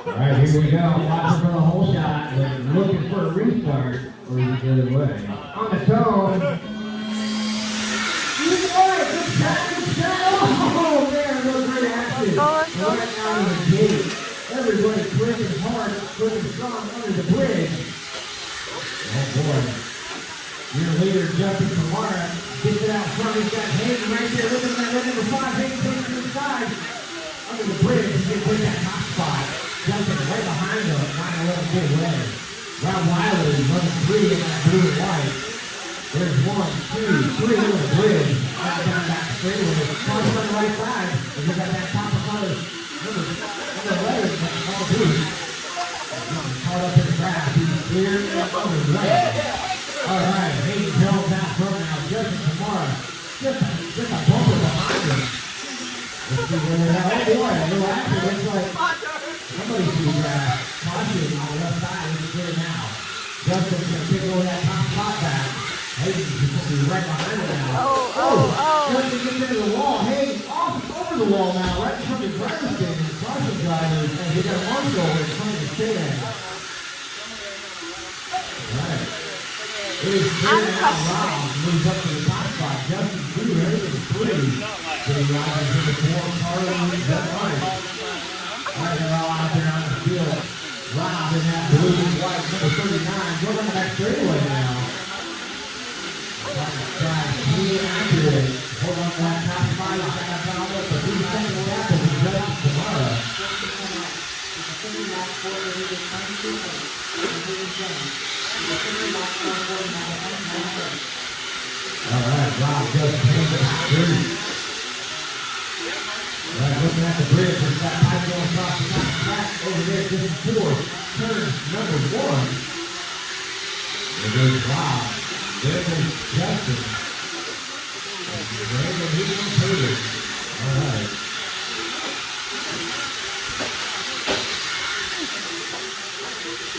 All right, here we go. Watching for the whole shot. Looking for a restart. Or is it the other way? On the tone. Good shot. Oh, man, no great action. Right out of the gate. Everybody quick and hard, quick and strong under the bridge. Oh, boy. Your leader, Justin Kamara, gets it out front. He's got Hayden right there. Look at that red number 5. Hayden takes to the side. Under the bridge, he's going to take that top spot. Justin right behind him, trying to let him get away. Rob Wiley running 3 in that blue and white. There's 1, 2, 3 over the bridge. Down back straightaway. Cross on the right side. And you got that top of color. Number 11, all blue. Caught up in the grass. He's clear over the right. All right, Hayden Jones out front now. Justin Kamara. Just a bumper behind him. Let's see where they're at. Oh, boy, a little action. Looks like somebody should caution on the left side. We can get it now. Justin's going to pick over that top spot back. Hayden's going to be right behind him now. Justin gets into the wall. Hayden off over the wall now, right in front of the driver's stand. The caution drivers, and they got a launch over in front of the stand. All right. It is clear now. Rob moves up to the top spot. Justin 2, Hayden 3. Getting Rob into the 4. Carly moves that right. All right, they're all out there on the field. Rob in that blue and white, number 39. Going on that straightaway now. Accurate. Hold on to that top spot. He's got that almost a 3-second gap of the Justin Kamara. All right, Rob just hands it out dirty. All right, looking at the bridge, there's that pipe going across the top track over there, just 4, turn number 1. There goes Rob. There goes Justin. There goes Peter. All right.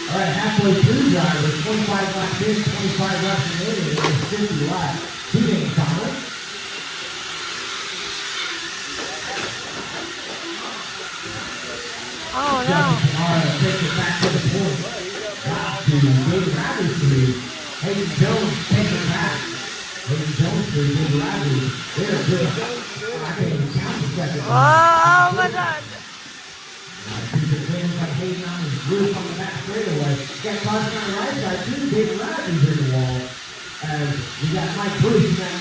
All right, halfway through drivers, 25 laps in, 25 laps remaining, and 50 laps. Who named Donald? Oh, no. Justin takes it back to the point. Rob to David Radley's lead. Hayden Jones takes it back. Hayden Jones to David Radley. They're good. I can't even count the seconds. Oh, my God. Like Hayden on his roof on the back straightaway. Got caution on the right side too. David Radley's in the wall. And we got Mike Bruce in that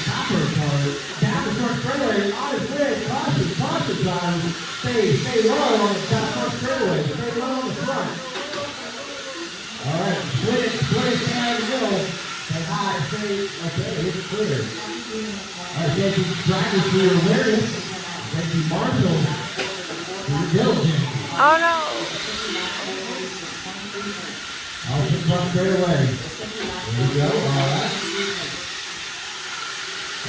top of the car. Down the front straightaway on his way. Caution drivers. Stay low on the top front straightaway. Stay low on the front. All right, split it down the middle. Stay high, okay, it's clear. All right, thank you drivers for your awareness. Thank you Marshall for your diligence. Oh, no. I'll just run straight away. There we go. All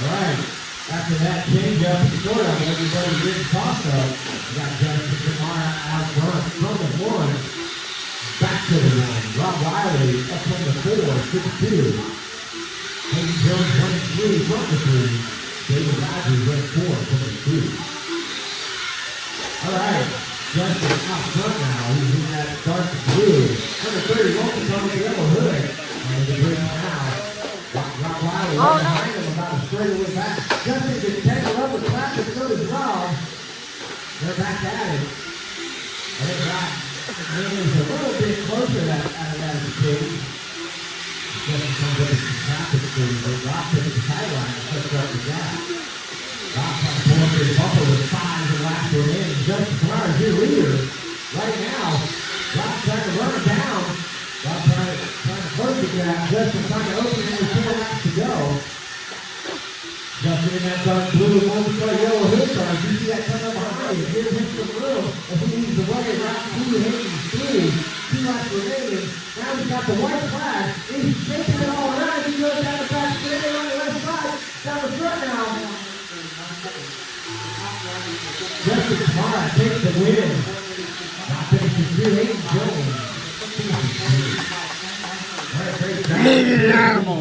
right. After that change up and sort of everybody didn't toss up. We got Justin Kamara out front from the 1. Back to the 1. Rob Wiley up from the 4, 6-2. Hayden Jones running 3 from the 3. David Rogers running 4 from the 2. All right. Justin out front now. He's in that dark blue. Number 30, Wilkins on the yellow hood. And the bridge now. Rob Wiley right behind him about a straightaway back. Justin gets tangled up with traffic, so does Rob. They're back at it. I think Rob is a little bit closer out of that escape. Justin comes up with some traffic through, but Rob takes the sideline and puts up the gap. Rob trying to pull up his bumper with 5 and last remaining. Justin Kamara is your leader right now. Rob trying to run it down. Rob trying to close the gap. Justin trying to open it with 4 laps to go. Justin in that dark blue and multi-color yellow hood car. You see that coming up behind you. Here's him from room. As he leads the way, Rob 2, Hayden 3. 2 laps remaining. Now he's got the white flag. He's shaking it all around. He goes down the back straight on the left side. Down the front now. Justin Kamara takes the win. Now finishes 2, Hayden Jones. Leave it animal.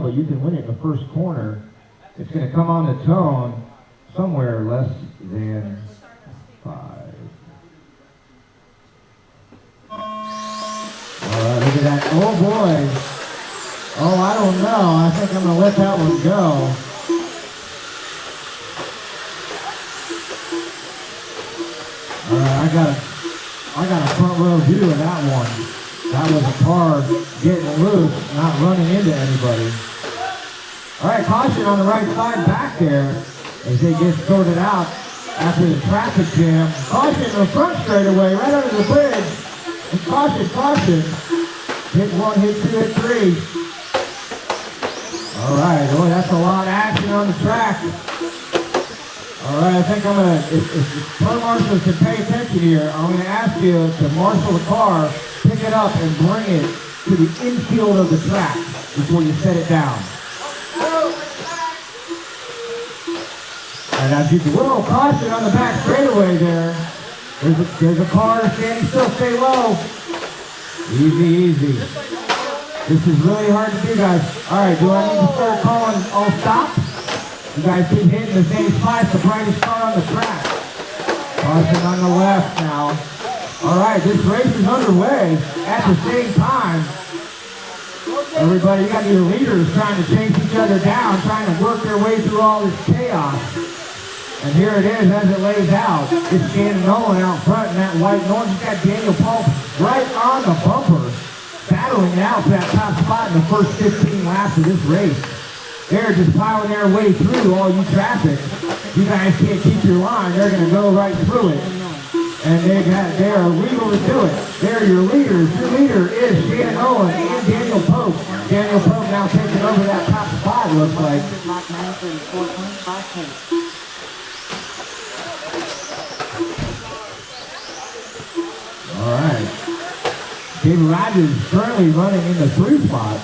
but you can win it in the first corner. It's going to come on the tone somewhere less than 5. All right, look at that. Oh, boy. Oh, I don't know. I think I'm going to let that one go. All right, I got a front row view of that one. That was a car getting loose, not running into anybody. All right, caution on the right side back there as they get sorted out after the traffic jam. Caution in the front straightaway, right under the bridge. And caution, caution. Hit 1, hit 2, hit 3. All right, boy, that's a lot of action on the track. All right, I think I'm going to, if car marshals can pay attention here, I'm going to ask you to marshal the car, pick it up, and bring it to the infield of the track before you set it down. All right, now, keep a little caution on the back straightaway there. There's a car standing still, stay low. Easy, easy. This is really hard to do, guys. All right, do I need to start calling all stop? You guys keep hitting the same spots, the brightest car on the track. Caution on the left now. All right, this race is underway at the same time. Everybody, you got your leaders trying to chase each other down, trying to work their way through all this chaos. And here it is as it lays out. It's Shannon Nolan out front in that white and orange. You've got Daniel Paul right on the bumper, battling it out for that top spot in the first 15 laps of this race. They're just plowing their way through all you traffic. You guys can't keep your line. They're going to go right through it. And they are legal to do it. They're your leaders. Your leader is Shannon Nolan and Daniel Pope. Daniel Pope now taking over that top spot, looks like. All right. David Rogers is currently running in the 3 spot.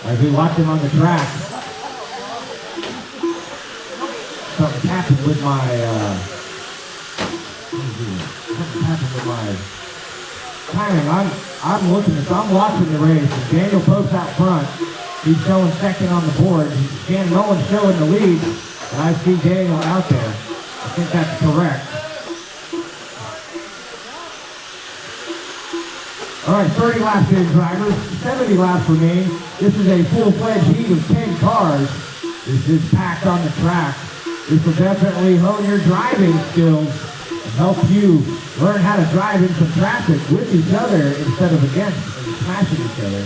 As we watch him on the track. Something happened with my, timing. I'm watching the race. And Daniel Pope's out front. He's showing second on the board. Shannon Nolan's showing the lead. And I see Daniel out there. I think that's correct. All right, 30 laps in, drivers. 70 laps remaining. This is a full-fledged heat of 10 cars. This is packed on the track. This will definitely hone your driving skills and help you learn how to drive in some traffic with each other instead of against and smashing each other.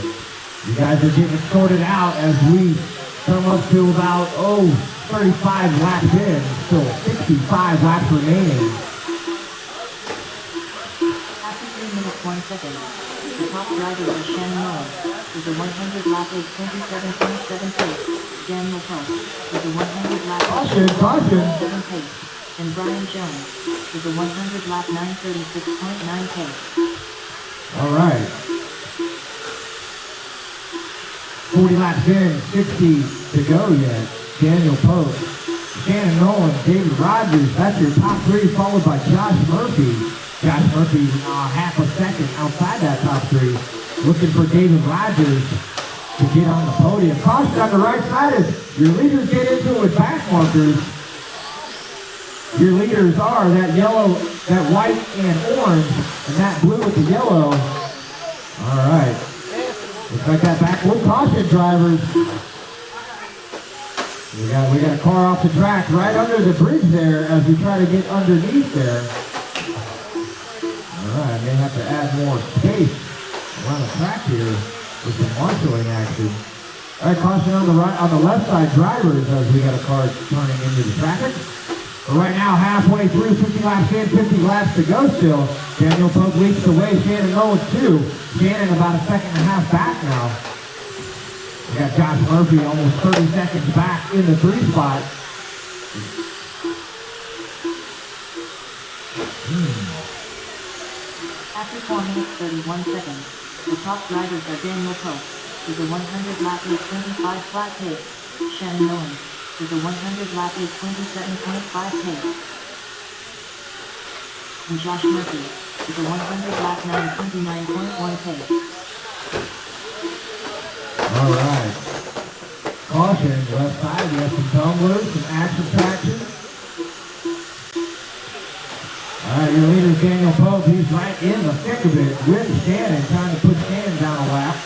You guys are getting sorted out as we come up to about, 35 laps in. Still 65 laps remaining. After 3 minutes, 1 second. The top driver is Shannon Nolan, with a 100 lap is 27.7 pace. Daniel Pope, with a 100 lap is 27 pace. And Brian Jones, with a 100 lap 936.9 pace. All right. 40 laps in, 60 to go yet. Daniel Pope, Shannon Nolan, David Rogers, that's your top 3, followed by Josh Murphy. Josh Murphy half a second outside that top 3. Looking for David Rogers to get on the podium. Caution on the right side as your leaders get into it with back markers. Your leaders are that yellow, that white and orange, and that blue with the yellow. All right. Looks like that back. We'll caution, drivers. We got a car off the track right under the bridge there as we try to get underneath there. All right, may have to add more space around the track here with some marshalling action. All right, caution on the left side, drivers, as we got a car turning into the traffic. But right now, halfway through, 50 laps in, 50 laps to go still. Daniel Pope leads the way. Shannon Nolan 2. Shannon about a second and a half back now. We got Josh Murphy almost 30 seconds back in the 3 spot. After 4 minutes 31 seconds, the top drivers are Daniel Pope, with a 100 lap is 25 flat pace. Shannon Nolan, with a 100 lap is 27.5 pace. And Josh Murphy, with a 100 lap 929.1 pace. here on the left side. We have some tumblers, some action traction. All right, your leader is Daniel Pope. He's right in the thick of it with Shannon, trying to put Shannon down a lap.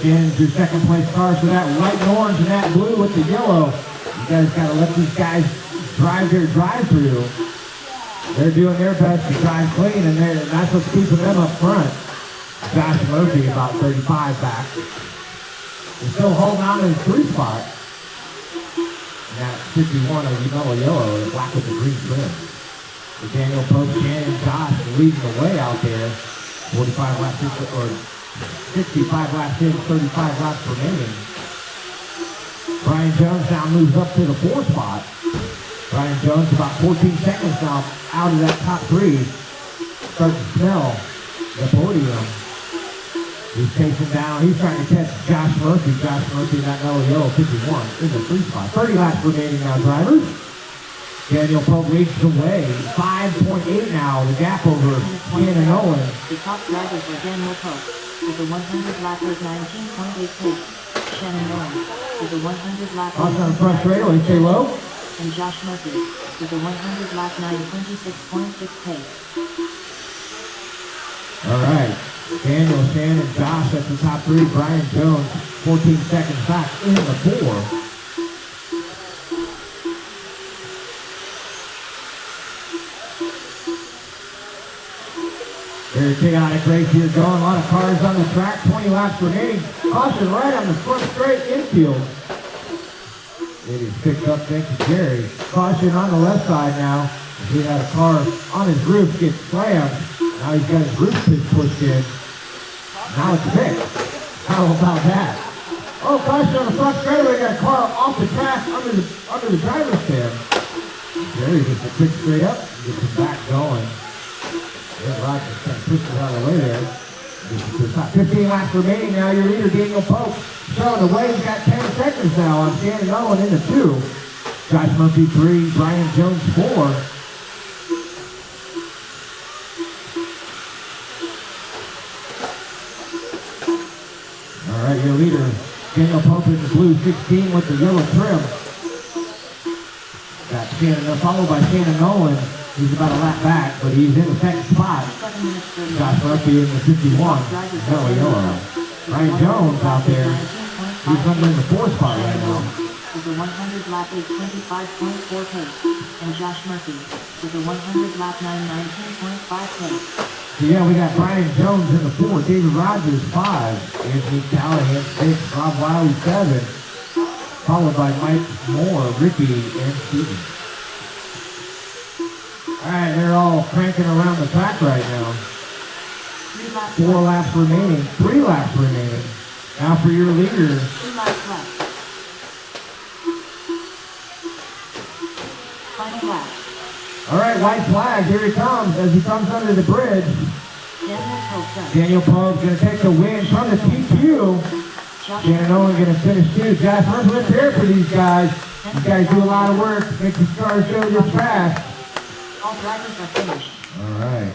Shannon's your second place car, so that white and orange and that blue with the yellow. You guys got to let these guys drive their drive-through. They're doing their best to drive clean, and that's what's keeping them up front. Josh Murphy about 35 back. He's still holding on to his 3 spot. And that 51 of yellow, the black with the green trim. So Daniel Pope, Shannon, Josh leading the way out there. 45 laps in, or 65 laps in, 35 laps remaining. Brian Jones now moves up to the 4 spot. Brian Jones about 14 seconds now out of that top 3. Starting to smell the podium. He's chasing down. He's trying to catch Josh Murphy. Josh Murphy, that yellow 51 in the 3 spot. 30 laps remaining now, drivers. Daniel Pope leads the way. 5.8 now. The gap over Shannon Owen. The top drivers were Daniel Pope with the 100 lap of 19.8 pace. Shannon Owen with the 100 lap of on the front straightaway, stay low. And Josh Murphy with the 100 lap 926.6 pace. All right. Daniel, Shannon, Josh at the top 3. Brian Jones, 14 seconds back in the 4. Very chaotic race here going. A lot of cars on the track. 20 laps remaining. Caution right on the front straight infield. It is picked up, thank you, Jerry. Caution on the left side now. He had a car on his roof get slammed. Now he's got his roof pitch pushed in. Now it's fixed. How about that? Oh, caution on the front straightaway. Got a car off the track under the driver's stand. Jerry gets the quick straight up. Gets him back going. There's Rogers trying to push it out of the way there. 15 laps remaining now. Your leader, Daniel Pope, showing the way. He's got 10 seconds now on Shannon Owen in the 2. Josh Murphy 3, Brian Jones 4. All right, your leader, Daniel Pope in the blue 16 with the yellow trim. Got Shannon, followed by Shannon Owen. He's about a lap back, but he's in the second spot. Josh Murphy in the 51. Yellow. Ryan Jones out there. He's under in the 4th spot right now. With the 100 lap 825.4 pace. And Josh Murphy with the 100 lap 919.5 pace. So yeah, we got Brian Jones in the 4, David Rogers 5, Anthony Callahan 6, Rob Wiley 7, followed by Mike Moore, Ricky, and Steven. Alright, they're all cranking around the track right now. 4 laps remaining, 3 laps remaining. Now for your leader. 2 laps left. Final lap. Alright, white flag, here he comes as he comes under the bridge. Daniel Pope's going to take the win from the TQ. Shannon Owen going to finish 2. Josh Murphy, let's hear it for these guys. You guys do a lot of work, make these cars go your track. All drivers are finished. All right.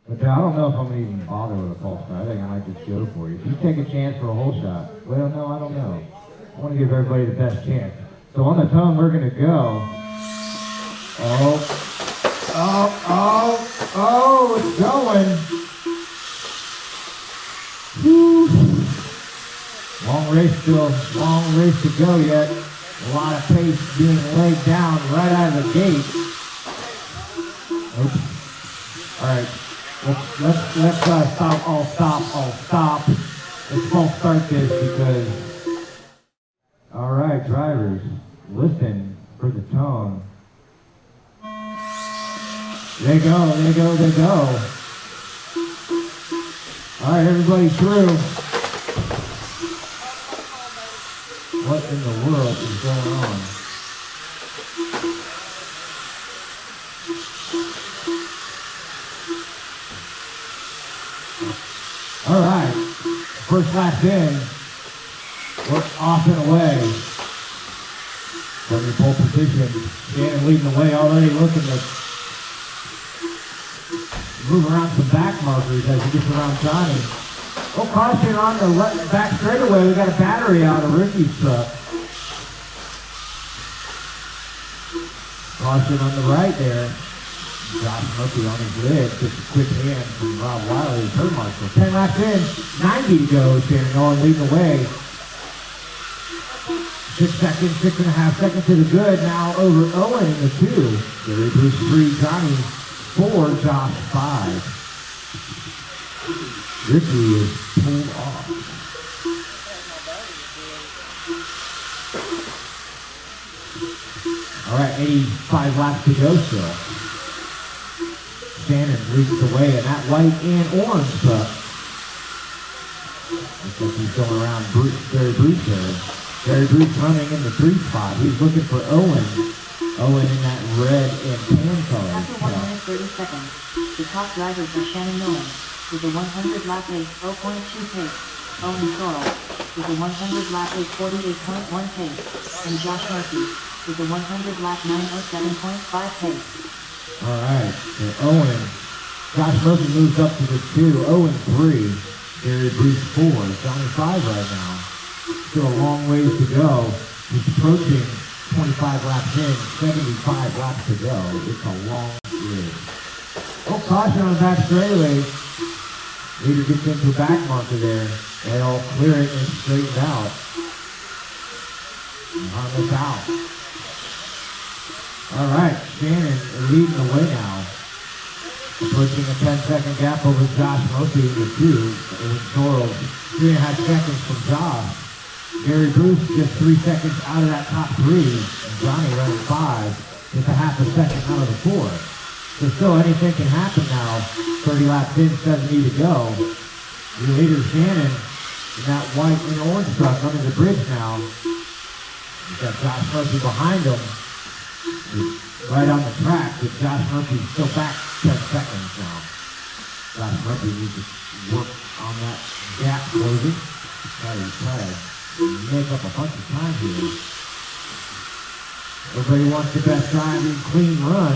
But I don't know if I'm going to even bother with a false start. I think I might just go for you. If you take a chance for a whole shot, well, no, I don't know. I want to give everybody the best chance. So on the tongue, we're going to go. Oh, it's going. Whew. Long race to go yet. A lot of pace being laid down right out of the gate. Oops. All right, let's stop. I'll stop. Let's false start this because. All right, drivers, listen for the tongue. They go. All right, everybody through. What in the world is going on? All right, first lap in. We're off and away. From your pole position, Shannon leading the way already, looking to move around some back markers as he gets around Johnny. Oh, caution on the left back straightaway. We got a battery out of Ricky's truck. Caution on the right there. Josh Murphy on his lid. Just a quick hand from Rob Wiley, turn marshal. 10 laps in, 90 to go. Shannon Nolan leading the way. 6 seconds, 6.5 seconds to the good. Now over Owen in the 2. Gary Bruce 3, Johnny 4, Josh 5. Ricky is pulled off. All right, 85 laps to go still. Shannon leads the way in that white and orange truck. Looks like he's going around Gary Bruce there. Gary Bruce running in the 3 spot. He's looking for Owen. Owen in that red and tan color. After 1 minute 30 seconds, the top drivers are Shannon Nolan with a 100 lap pace 0.2 pace, Owen Sorrell with a 100 lap pace 48.1 pace, and Josh Murphy with a 100 lap 907.5 pace. All right, so Owen, Josh Murphy moves up to the 2, Owen 3, Gary Bruce 4, Johnny 5 right now. Still a long ways to go. He's approaching 25 laps in, 75 laps to go. It's a long race. Oh, caution on the back straightaway. Leader gets into a back marker there. They all clear it and straightened out. Harmless out. All right, Shannon leading the way now. Approaching a 10-second gap over Josh Murphy in the 2. Owen Sorrell, 3.5 seconds from Josh. Gary Bruce just 3 seconds out of that top 3. And Johnny running 5, just a half a second out of the 4. So still anything can happen now. 30 laps in, 70 to go. Your leader Shannon in that white and orange truck under the bridge now. You've got Josh Murphy behind him. He's right on the track, but Josh Murphy's still back 10 seconds now. Josh Murphy needs to work on that gap closing. Try to make up a bunch of time here. Everybody wants the best driving, clean run.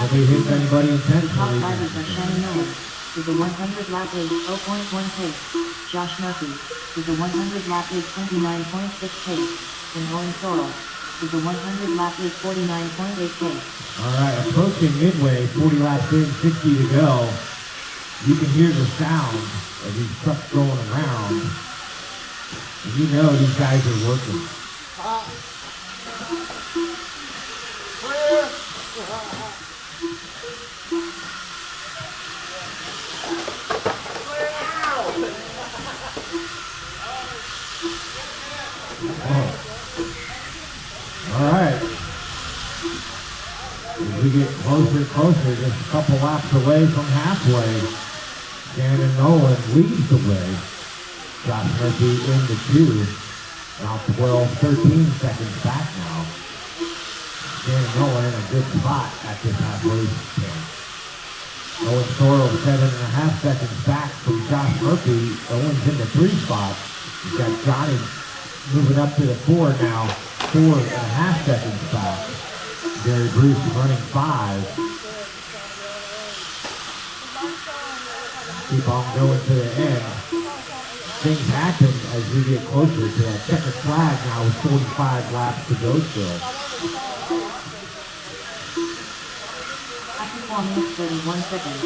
Nobody hits anybody intentionally. Top drivers are Shannon Nolan with a 100 lap pace 0.1 pace, Josh Murphy with a 100 lap pace 29.6 pace, and Owen Sorrell with a 100 lap pace 49.8 pace. All right, approaching midway, 40 laps in, 60 to go. You can hear the sound of these trucks going around. And you know these guys are working. All right. As we get closer and closer, just a couple laps away from halfway, Shannon Nolan leads the way. Josh Murphy in the 2. Now 12, 13 seconds back now. Shannon Nolan in a good spot at this halfway point. Owen Sorrell 7.5 seconds back from Josh Murphy. Owen's in the 3 spot. He's got Johnny moving up to the 4 now. 4.5 seconds back. Gary Bruce running 5. Keep on going to the end. Things happen as we get closer to that second flag now with 45 laps to go still. After 4 minutes 31 seconds,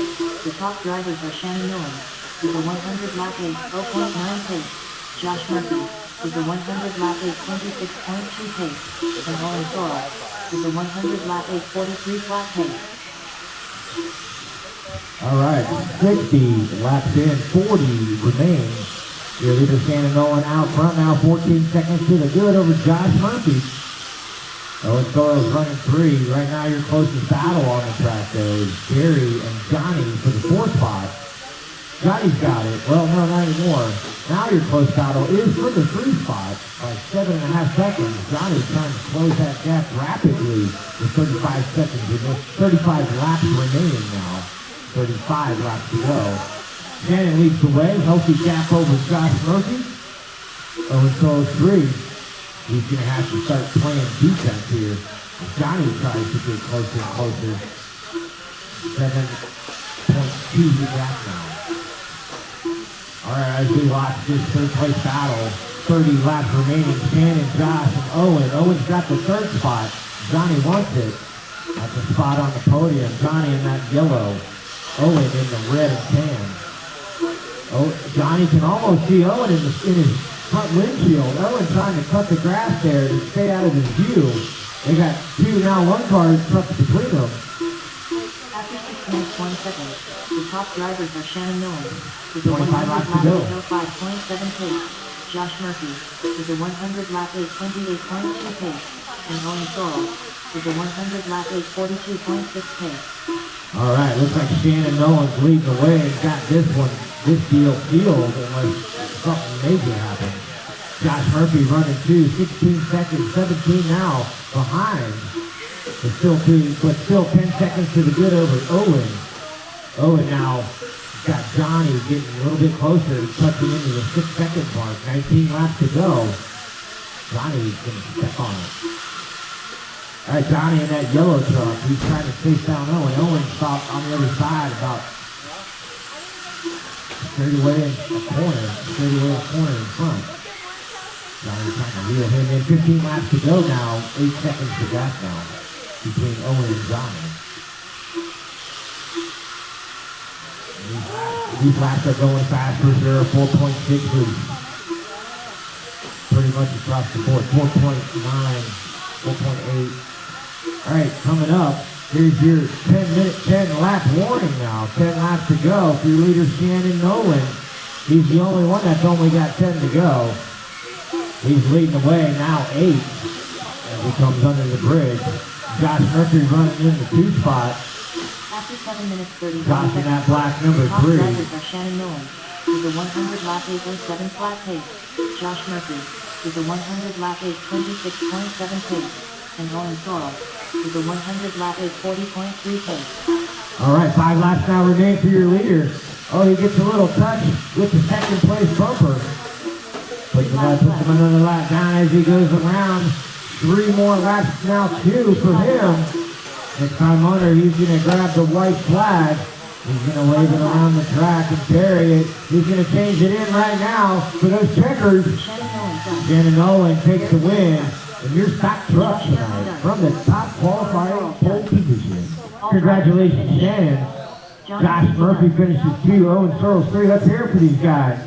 the top drivers are Shannon Nolan with a 100 lap pace 0.9 pace, Josh Murphy with a 100 lap pace 26.2 pace, and Owen Sorrell with a 100 lap pace 43 flat pace. All right, 60 laps in, 40 remain. Your leader Shannon Nolan out front now, 14 seconds to the good over Josh Murphy. Owen Sorrell's running 3. Right now your closest battle on the track though is Gary and Johnny for the 4th spot. Johnny's got it. Well, no, not anymore. Now your close battle is for the 3 spot by 7.5 seconds. Johnny's trying to close that gap rapidly with 35 seconds, 35 laps remaining now. 35 laps to go. Shannon leads the way, healthy gap over Josh Murphy. Owen Sorrell's 3. he's going to have to start playing defense here. Johnny tries to get closer and closer. 7.2 he got now. All right, as we watch this third place battle, 30 laps remaining. Shannon, Josh, and Owen. Owen's got the third spot. Johnny wants it at the spot on the podium. Johnny in that yellow. Owen in the red and tan. Oh, Johnny can almost see Owen in his front windshield. Owen trying to cut the grass there to stay out of his view. They got one car trucks between them. After 6 minutes, 1 second, the top drivers are Shannon Nolan with a 25 laps to go. 100.05.7 pace, Josh Murphy with a 100 lap 8.28.2 pace, and Owen Sorrell with a 100 lap 8.42.6 pace. All right, looks like Shannon Nolan's leading the way and got this deal sealed unless something major happens. Josh Murphy running 16 seconds, 17 now behind. But still 10 seconds to the good over Owen. Owen now got Johnny getting a little bit closer, touching into the 6 second mark. 19 laps to go. Johnny's going to step on it. All right, Johnny in that yellow truck. He's trying to chase down Owen. Owen stopped on the other side about straight away in the front. Johnny's trying to reel him in. 15 laps to go now. 8 seconds to gas now between Owen and Johnny. These laps are going fast for sure. 4.6 was pretty much across the board. 4.9, 4.8. All right, coming up, here's your 10 lap warning now. 10 laps to go for your leader, Shannon Nolan. He's the only one that's only got 10 to go. He's leading the way now, 8, as he comes under the bridge. Josh Murphy running in the 2 spot. After 7 minutes 30 Josh in that black number top 3. drivers are Shannon Nolan with a 100 lap 8.7 flat pace, Josh Murphy with a 100 lap 8.26.7 pace, and Owen Sorrell with a 100 lap 8.40.3 pace. All right, 5 laps now remain for your leader. Oh, he gets a little touch with the second place bumper. Puts him another lap down as he goes around. 3 more laps now, 2 for him. Next time under, he's going to grab the white flag. He's going to wave it around the track and bury it. He's going to change it in right now for those checkers. Shannon Nolan takes the win. And your stock truck tonight from the top qualifying pole position. Congratulations, Shannon. Josh Murphy finishes 2, Owen Sorrell's 3. Let's hear it for these guys.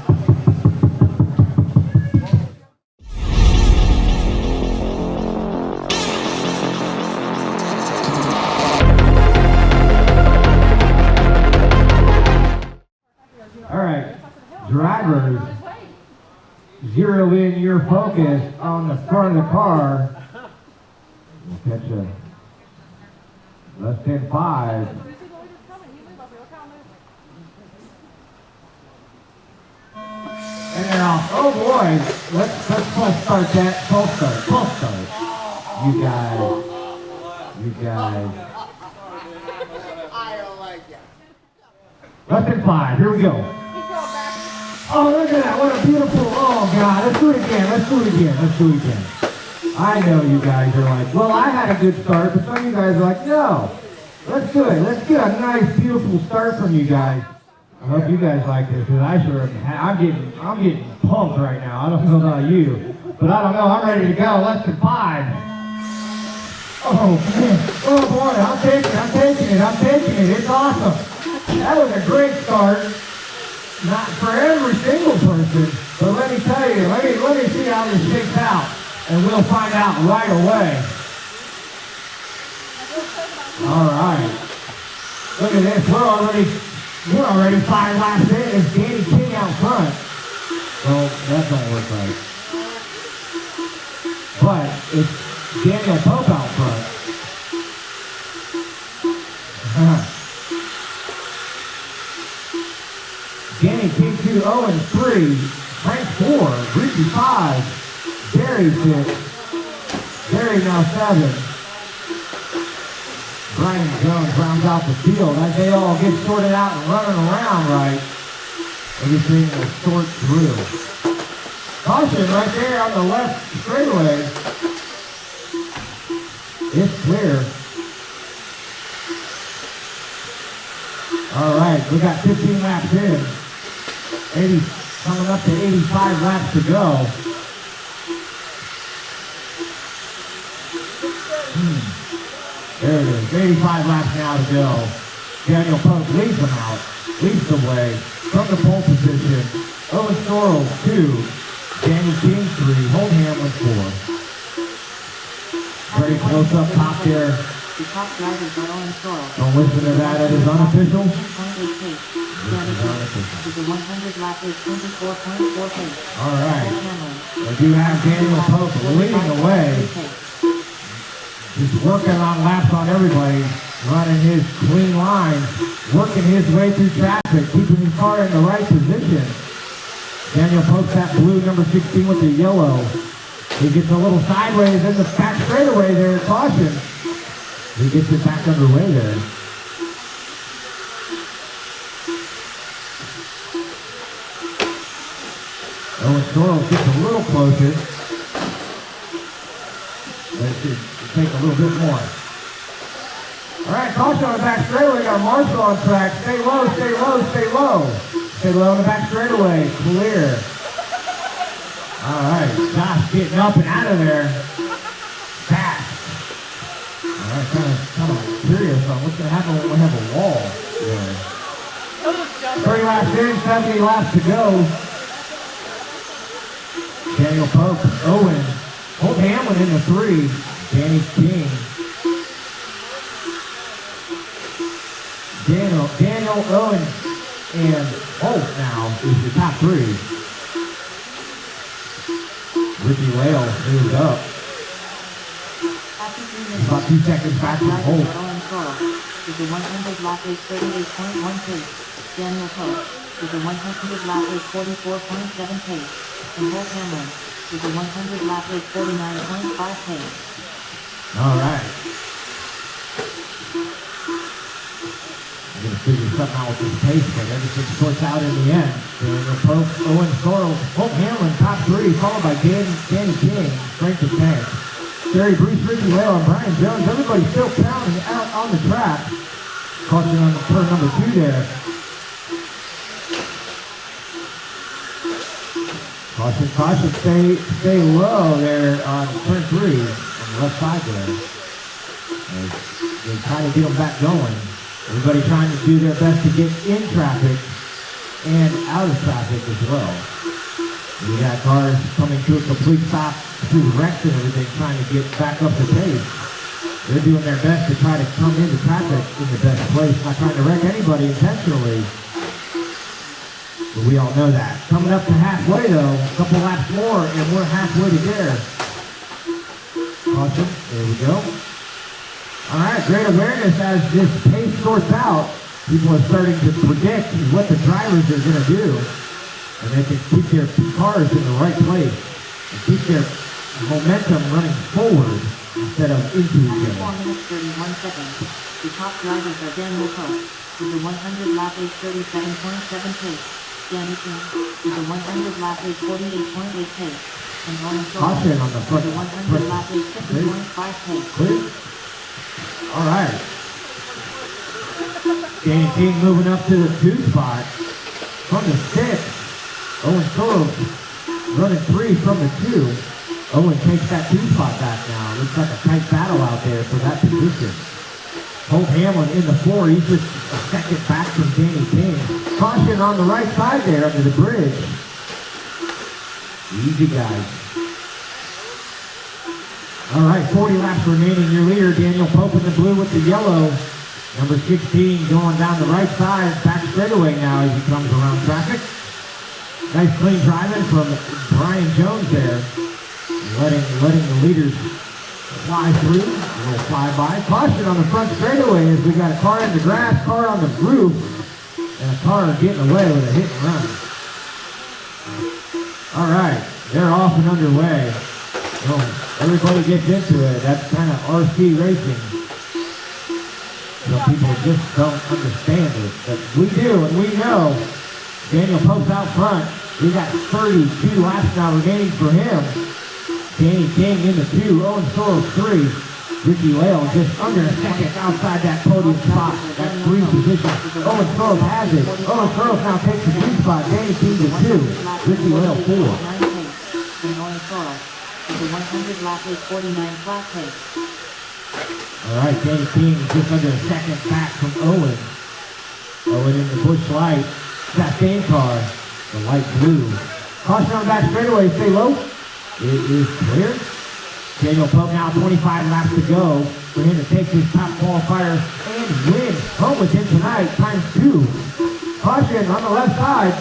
Drivers, zero in your focus on the front of the car. We'll catch a less than 5. And they're off. Oh boy, let's start that. False start. You guys. I don't like it. Less than 5. Here we go. Oh, look at that. What a beautiful, oh God. Let's do it again. I know you guys are like, well, I had a good start, but some of you guys are like, no. Let's do it. Let's get a nice, beautiful start from you guys. I hope you guys like this, because I sure am. I'm getting pumped right now. I don't know about you, but I don't know. I'm ready to go. Less than 5. Oh, man. Oh, boy. I'm taking it. It's awesome. That was a great start. Not for every single person, but let me tell you, let me see how this shakes out, and we'll find out right away. All right. Look at this. We're already 5 laps in. It's Danny King out front. Well, that don't work right. But it's Daniel Pope out front. Danny King 2, Owen 3, Frank 4, Ricky 5, Barry 6, Barry now 7. Brian Jones rounds out the field. As they all get sorted out and running around right, everything will sort through. Caution right there on the left straightaway. It's clear. All right, we got 15 laps in. 80, coming up to 85 laps to go. There it is, 85 laps now to go. Daniel Pope leads them out, leads the way from the pole position. Owen Sorrell 2, Danny King 3, Holt Hamlin 4. Very close up top there. The top drivers are Owen Sorrell. Don't listen to that, that is unofficial. 10.8 pace. Danny King with the 100 lap is 24.4 pace. All right. Holt Hamlin. We do have Daniel Pope leading the way. He's working on laps on everybody, running his clean line, working his way through traffic, keeping his car in the right position. Daniel Pope's that blue number 16 with the yellow. He gets a little sideways in the back straightaway there, caution. He gets it back underway there. Owen Sorrell gets a little closer. But it should take a little bit more. All right, caution on the back straightaway. Got Marshall on track. Stay low, stay low, stay low. Stay low on the back straightaway. Clear. All right, Josh getting up and out of there. Fast. All right, kind of curious on what's going to happen when we have a wall there. 30 laps in, 70 laps to go. Daniel Pope, Owen, Holt Hamlin in the 3. Danny King. Daniel, Owen, and Holt now is the top 3. Ricky Whale moves up. About 2 seconds back from Holt. Owen Sorrell with the 100 lap is 38.1 pace. Daniel Pope with the 100 lap is 44.7 pace. And Holt Hamlin with the 100 lap is 49.5 pace. All right. I'm going to figure something out with this pace, but everything sorts out in the end. Daniel Pope, Owen Sorrell, Holt Hamlin, top 3, followed by Danny King, straight to tank. Jerry Bruce, Ricky Whale, and Brian Jones. Everybody still pounding out on the track. Caution on the turn number 2 there. Caution, stay low there on turn 3 on the left side there. They're trying to get them back going. Everybody trying to do their best to get in traffic and out of traffic as well. We got cars coming to a complete stop through wrecks and everything, trying to get back up to pace. They're doing their best to try to come into traffic in the best place, not trying to wreck anybody intentionally. But we all know that. Coming up to halfway though, a couple laps more and we're halfway to there. Caution, there we go. All right, great awareness as this pace sorts out. People are starting to predict what the drivers are going to do. And they can keep their cars in the right place and keep their momentum running forward instead of into each other. 4 minutes 31 seconds. The top drivers are Daniel Pope with the 100 lap is 37.7 pace. Danny King with the 100 lap is 48.8 pace. And Owen Sorrell on the front. with the 100 lap is 50.5 pace. Clear? All right. Danny King moving up to the 2 spot from the 6. Owen Sorrell running 3 from the 2. Owen takes that 2 spot back now. Looks like a tight battle out there for that position. Holt Hamlin in the 4. He's just a second back from Danny King. Caution on the right side there under the bridge. Easy, guys. All right, 40 laps remaining. Your leader, Daniel Pope in the blue with the yellow. Number 16 going down the right side, back straightaway now as he comes around traffic. Nice clean driving from Brian Jones there. Letting the leaders fly through. A little flyby. Caution on the front straightaway as we got a car in the grass, car on the roof, and a car getting away with a hit and run. All right, they're off and underway. Well, everybody gets into it. That's kind of RC racing. Some people just don't understand it, but we do, and we know. Daniel Pope's out front. We got 32 laps now remaining for him. Danny King in the 2, Owen Sorrell 3. Ricky Whale just under a second outside that podium spot, that 3 position. Owen Sorrell has it. Owen Sorrell now takes the 3 spot. Danny King to 2. Ricky Whale 4. And Owen Sorrell with the 100 lap race 49 flat pace. Alright, Danny King just under a second back from Owen. Owen in the Busch Light. Chastain car, the light blue. Caution on the back straightaway, stay low. It is clear. Daniel Pope now 25 laps to go for him to take his top qualifier and win home with him tonight, times 2. Caution on the left side.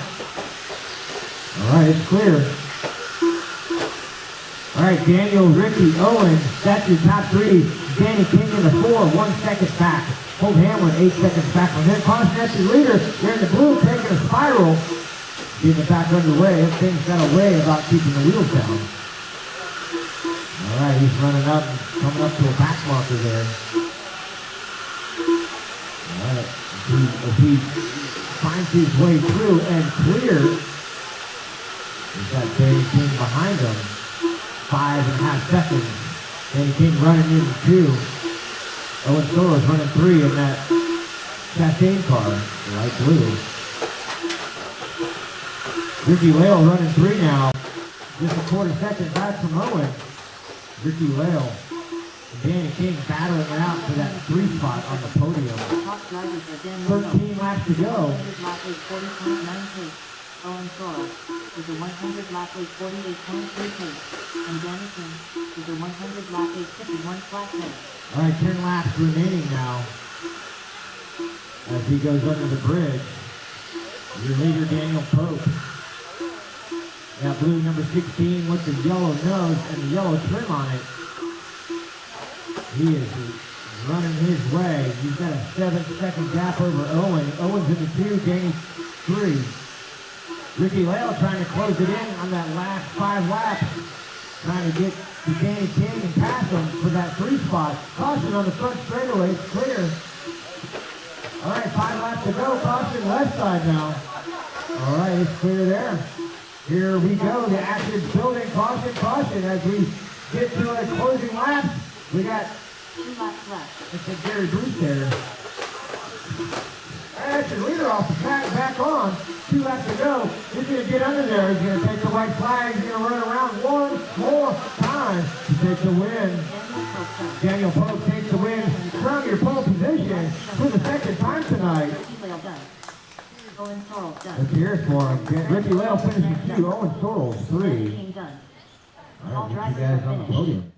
Alright, it's clear. Alright, Daniel, Ricky, Owen, that's your top 3. Danny King in the 4, 1 second back. Holt Hamlin, 8 seconds back from him. Caution, that's your leader. They're in the blue, taking a spiral. Getting it back underway. Everything's got a way about keeping the wheels down. Alright, he's running up, coming up to a back marker there. Alright, if he finds his way through and clear, he's got Danny King behind him. 5.5 seconds. Danny King running in 2. Owen Sorrell's running 3 in that Chastain car, the light blue. Ricky Whale running 3 now. Just a quarter second back from Owen. Ricky Whale and Danny King battling it out for that 3 spot on the podium. 13 laps to go. Owen Sorrell with the 100 lap race 48.3 pace. And Danny King with the 100 lap race 51 flat pace. Alright, 10 laps remaining now. As he goes under the bridge. Your leader, Daniel Pope. That blue number 16 with the yellow nose and the yellow trim on it. He is running his way. He's got a 7-second gap over Owen. Owen's in the 2, Danny 3. Ricky Whale trying to close it in on that last 5 laps. Trying to get to Danny King and pass him for that 3 spot. Caution on the front straightaway, it's clear. Alright, 5 laps to go. Caution left side now. Alright, it's clear there. Here we go, the action's building. Caution, caution, as we get to our closing laps. We got 2 laps left. it's a Gary Bruce there. That's your leader off the track, back on. 2 laps to go. He's going to get under there. He's going to take the white flag. He's going to run around one more time to take the win. Daniel Pope takes the win from your pole position for the 2nd time tonight. Owen Sorrell done. Let's hear it for him. Ricky Whale finishes 2. Owen Sorrell 3. Done. All right, you guys on the podium.